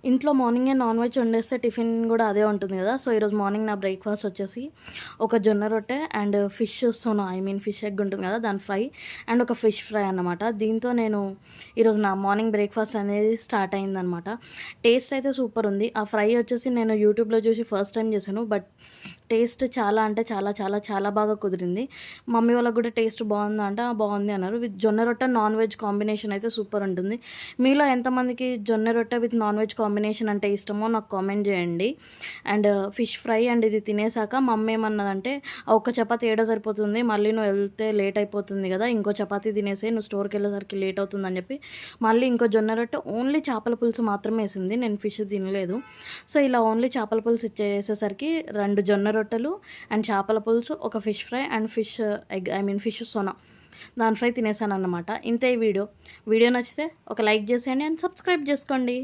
ఇంట్లో మార్నింగే non veg వండేస్తే tiffin కూడా అదే ఉంటుంది కదా. సో ఈరోజు మార్నింగ్ నా బ్రేక్ఫాస్ట్ వచ్చేసి ఒక జొన్న రొట్టె and fish Sona fish egg ఉంటుంది కదా దాని ఫ్రై అండ్ ఒక ఫిష్ ఫ్రై అన్నమాట. దీంతో నేను ఈరోజు నా మార్నింగ్ బ్రేక్ఫాస్ట్ అనేది స్టార్ట్ అయిందనమాట. టేస్ట్ అయితే సూపర్ ఉంది. ఆ ఫ్రై వచ్చేసి నేను యూట్యూబ్లో చూసి ఫస్ట్ టైం చేశాను, బట్ టేస్ట్ చాలా అంటే చాలా చాలా చాలా బాగా కుదిరింది. మమ్మీ వాళ్ళకి కూడా టేస్ట్ బాగుందా అంటే బాగుంది అన్నారు. విత్ జొన్న రొట్టె నాన్ వెజ్ కాంబినేషన్ అయితే సూపర్ ఉంటుంది. మీలో ఎంతమందికి జొన్న రొట్టె విత్ నాన్ వెజ్ కాంబినేషన్ అంటే ఇష్టమో నాకు కామెంట్ చేయండి. అండ్ ఫిష్ ఫ్రై అండ్ ఇది తినేసాక మా అమ్మ ఏమన్నదంటే, ఒక్క చపాతీ ఏడో సరిపోతుంది, మళ్ళీ నువ్వు వెళ్తే లేట్ అయిపోతుంది కదా, ఇంకో చపాతీ తినేసే, నువ్వు స్టోర్కి వెళ్ళేసరికి లేట్ అవుతుందని చెప్పి మళ్ళీ ఇంకో జొన్న రొట్టె ఓన్లీ చేపల పులుసు మాత్రమే వేసింది. నేను ఫిష్ తినలేదు. సో ఇలా ఓన్లీ చేపల పులుసు ఇచ్చేసేసరికి 2 జొన్న రొట్టెలు అండ్ చేపల పులుసు, ఒక fish fry and fish egg fish సొనా దాని ఫ్రై తినేసాను అన్నమాట. ఇంతే ఈ వీడియో నచ్చితే ఒక లైక్ చేసేయండి అండ్ సబ్స్క్రైబ్ చేసుకోండి.